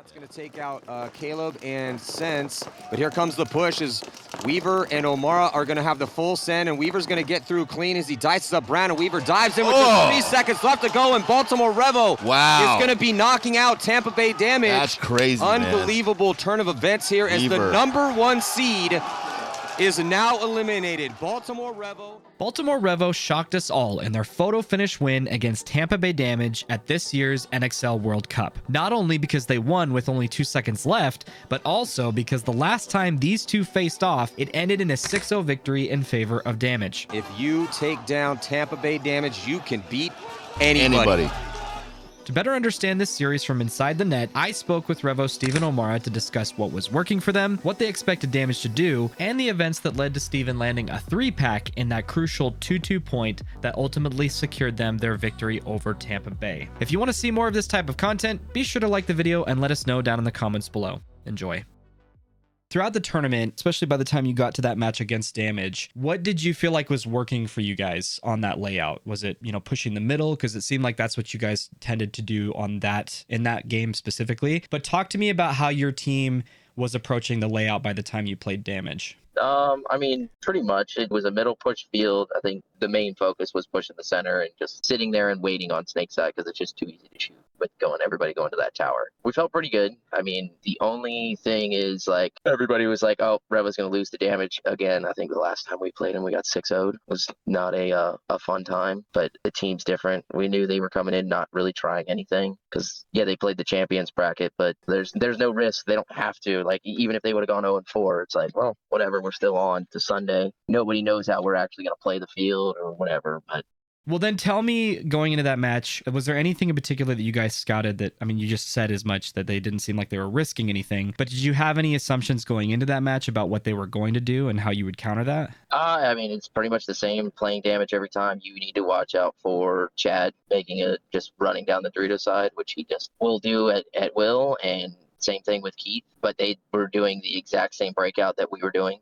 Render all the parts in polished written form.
That's going to take out Caleb and Sense, but here comes the push as Weaver and Omara are going to have the full send, and Weaver's going to get through clean as he dices up Brandon. Weaver dives in with just 3 seconds left to go, and Baltimore Revo is going to be knocking out Tampa Bay Damage. That's crazy, Unbelievable man. Turn of events here as the #1 seed is now eliminated. Baltimore Revo shocked us all in their photo finish win against Tampa Bay Damage at this year's NXL World Cup. Not only because they won with only 2 seconds left, but also because the last time these two faced off, it ended in a 6-0 victory in favor of Damage. If you take down Tampa Bay Damage, you can beat anybody. To better understand this series from inside the net, I spoke with Revo Steven Omara to discuss what was working for them, what they expected Damage to do, and the events that led to Steven landing a 3-pack in that crucial 2-2 point that ultimately secured them their victory over Tampa Bay. If you want to see more of this type of content, be sure to like the video and let us know down in the comments below. Enjoy. Throughout the tournament, especially by the time you got to that match against Damage, what did you feel like was working for you guys on that layout? Was it, pushing the middle? Because it seemed like that's what you guys tended to do on that in that game specifically. But talk to me about how your team was approaching the layout by the time you played Damage. I mean, pretty much it was a middle push field. I think the main focus was pushing the center and just sitting there and waiting on Snake side because it's just too easy to shoot with everybody going to that tower. We felt pretty good. I mean, the only thing is like everybody was like, oh, Revo's going to lose to Damage again. I think the last time we played him, we got 6-0'd. It was not a fun time, but the team's different. We knew they were coming in not really trying anything because, yeah, they played the champions bracket, but there's no risk. They don't have to. Like, even if they would have gone 0-4, it's like, well, whatever. We're still on to Sunday. Nobody knows how we're actually going to play the field or whatever, but well, then tell me, going into that match, was there anything in particular that you guys scouted that, I mean, you just said as much that they didn't seem like they were risking anything, but did you have any assumptions going into that match about what they were going to do and how you would counter that? I mean, it's pretty much the same, playing Damage every time. You need to watch out for Chad making it, just running down the Dorito side, which he just will do at will, and same thing with Keith, but they were doing the exact same breakout that we were doing,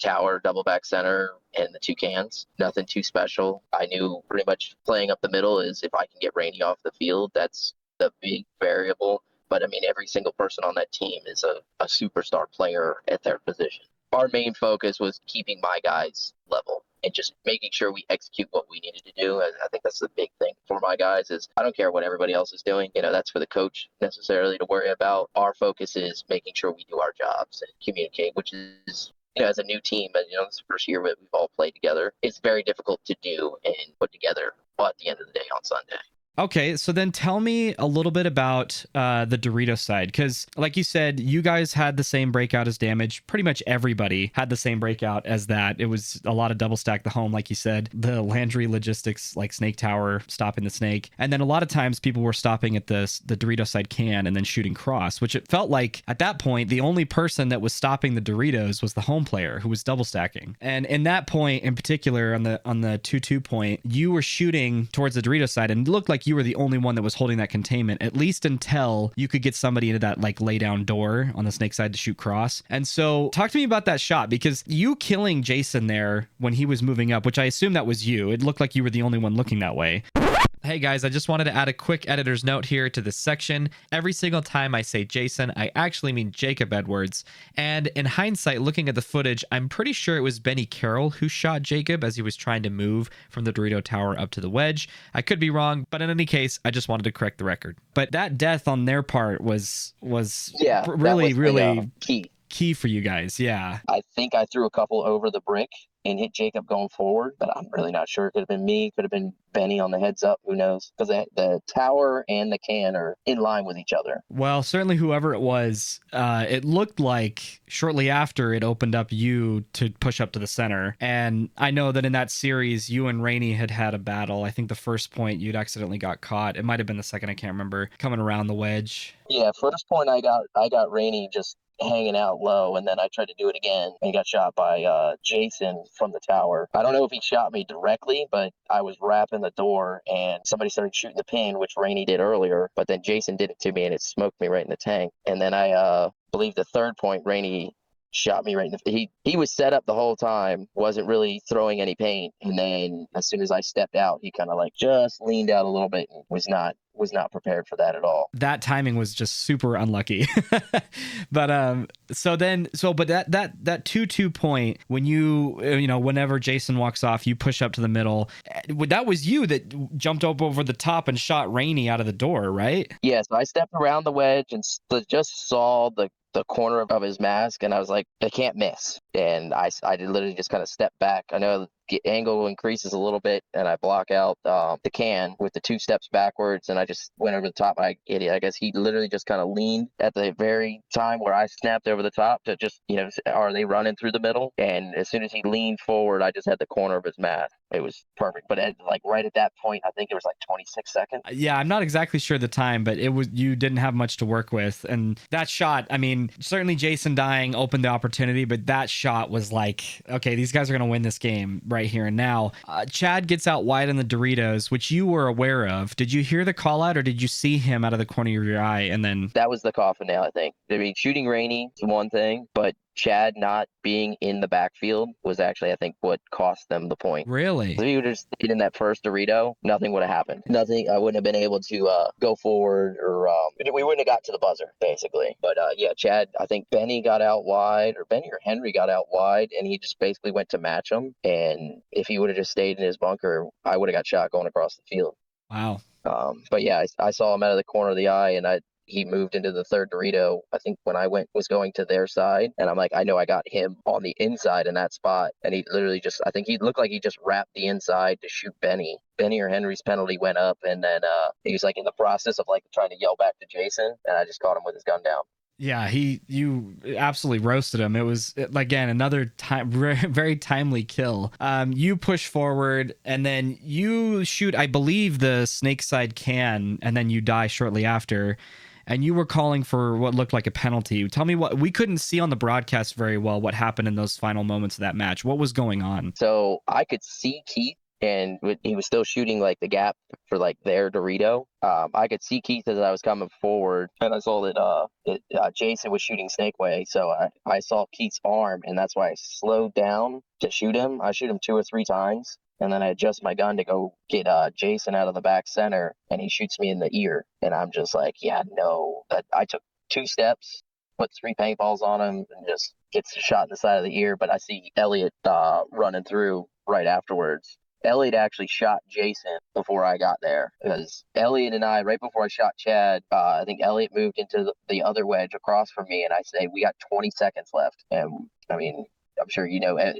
tower, double back center, and the 2 cans. Nothing too special. I knew pretty much playing up the middle is if I can get Rainey off the field, that's the big variable. But I mean, every single person on that team is a superstar player at their position. Our main focus was keeping my guys level and just making sure we execute what we needed to do. I think that's the big thing for my guys is I don't care what everybody else is doing. That's for the coach necessarily to worry about. Our focus is making sure we do our jobs and communicate, which is, as a new team, but this is the first year that we've all played together. It's very difficult to do and put together at the end of the day on Sunday. Okay, so then tell me a little bit about the Dorito side, because like you said, you guys had the same breakout as Damage. Pretty much everybody had the same breakout as that. It was a lot of double stack the home, like you said, the Landry logistics, like Snake Tower, stopping the Snake. And then a lot of times people were stopping at the Dorito side can and then shooting cross, which it felt like at that point, the only person that was stopping the Doritos was the home player who was double stacking. And in that point in particular, on the 2-2 point, you were shooting towards the Dorito side and it looked like you were the only one that was holding that containment, at least until you could get somebody into that like lay down door on the Snake side to shoot cross. And so talk to me about that shot, because you killing Jason there when he was moving up, which I assume that was you. It looked like you were the only one looking that way. Hey guys, I just wanted to add a quick editor's note here to this section. Every single time I say Jason, I actually mean Jacob Edwards. And in hindsight, looking at the footage, I'm pretty sure it was Benny Carroll who shot Jacob as he was trying to move from the Dorito Tower up to the wedge. I could be wrong, but in any case, I just wanted to correct the record. But that death on their part was really key for you guys. Yeah. I think I threw a couple over the brick and hit Jacob going forward, but I'm really not sure. It could have been me, could have been Benny on the heads up, who knows? Because the tower and the can are in line with each other. Well, certainly whoever it was, it looked like shortly after it opened up you to push up to the center. And I know that in that series, you and Rainey had a battle. I think the first point you'd accidentally got caught. It might have been the second, I can't remember, coming around the wedge. Yeah, first point I got Rainey just hanging out low, and then I tried to do it again and got shot by Jason from the tower. I don't know if he shot me directly, but I was wrapping the door and somebody started shooting the pin, which Rainey did earlier, but then Jason did it to me and it smoked me right in the tank. And then I believe the third point, Rainey shot me right in the he was set up the whole time, wasn't really throwing any paint, and then as soon as I stepped out, he kind of like just leaned out a little bit and was not was not prepared for that at all. That timing was just super unlucky. But that 2-2 point, when whenever Jason walks off, you push up to the middle. That was you that jumped up over the top and shot Rainey out of the door, right? Yeah, so I stepped around the wedge and just saw the corner of his mask, and I was like, I can't miss. And I did literally just kind of step back. I know the angle increases a little bit, and I block out the can with the 2 steps backwards, and I just went over the top. Idiot. I guess he literally just kind of leaned at the very time where I snapped over the top to just, are they running through the middle? And as soon as he leaned forward, I just had the corner of his mask. It was perfect. But right at that point, I think it was like 26 seconds. Yeah, I'm not exactly sure the time, but you didn't have much to work with. And that shot, I mean, certainly Jason dying opened the opportunity, but that shot was like, okay, these guys are going to win this game right here and now. Chad gets out wide on the Doritos, which you were aware of. Did you hear the call out, or did you see him out of the corner of your eye? And then that was the coffin nail, I think. I mean, shooting Rainey is one thing, but Chad not being in the backfield was actually, I think, what cost them the point. Really? If he would have stayed in that first Dorito, nothing would have happened. Nothing. I wouldn't have been able to go forward, or we wouldn't have got to the buzzer, basically. But yeah, Chad, I think Benny got out wide, or Benny or Henry got out wide, and he just basically went to match him. And if he would have just stayed in his bunker, I would have got shot going across the field. Wow. But yeah, I saw him out of the corner of the eye, and he moved into the third Dorito, I think, when I was going to their side. And I'm like, I know I got him on the inside in that spot. And he literally I think he looked like he just wrapped the inside to shoot Benny. Benny or Henry's penalty went up. And then he was like in the process of like trying to yell back to Jason. And I just caught him with his gun down. Yeah, you absolutely roasted him. It was, again, another very timely kill. You push forward, and then you shoot, I believe, the snake side can, and then you die shortly after. And you were calling for what looked like a penalty. Tell me what we couldn't see on the broadcast very well. What happened in those final moments of that match? What was going on? So I could see Keith, and he was still shooting like the gap for like their Dorito. I could see Keith as I was coming forward, and I saw that Jason was shooting Snake Way. So I saw Keith's arm, and that's why I slowed down to shoot him. I shoot him 2 or 3 times. And then I adjust my gun to go get Jason out of the back center, and he shoots me in the ear. And I'm just like, yeah, no. I took 2 steps, put 3 paintballs on him, and just gets shot in the side of the ear. But I see Elliot running through right afterwards. Elliot actually shot Jason before I got there, because Elliot and I, right before I shot Chad, I think Elliot moved into the other wedge across from me, and I say, we got 20 seconds left. And I mean, I'm sure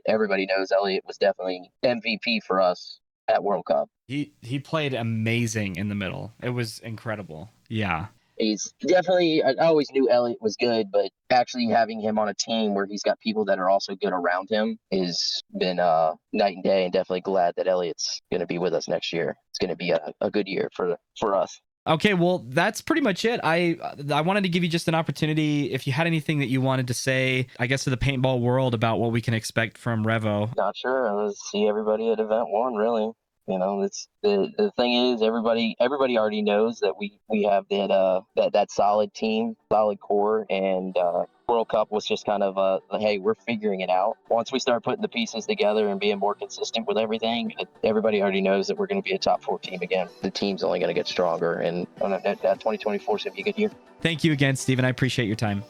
everybody knows Elliot was definitely MVP for us at World Cup. He played amazing in the middle. It was incredible. Yeah. He's definitely, I always knew Elliot was good, but actually having him on a team where he's got people that are also good around him has been night and day, and definitely glad that Elliot's going to be with us next year. It's going to be a good year for us. Okay, well, that's pretty much it. I wanted to give you just an opportunity, if you had anything that you wanted to say, I guess, to the paintball world about what we can expect from Revo. Not sure. Let's see everybody at event 1, really. It's the thing is, everybody already knows that we have that solid team, solid core, and World Cup was just kind of hey, we're figuring it out. Once we start putting the pieces together and being more consistent with everything, everybody already knows that we're going to be a top 4 team again. The team's only going to get stronger, and that 2024 is going to be a good year. Thank you again, Steven. I appreciate your time.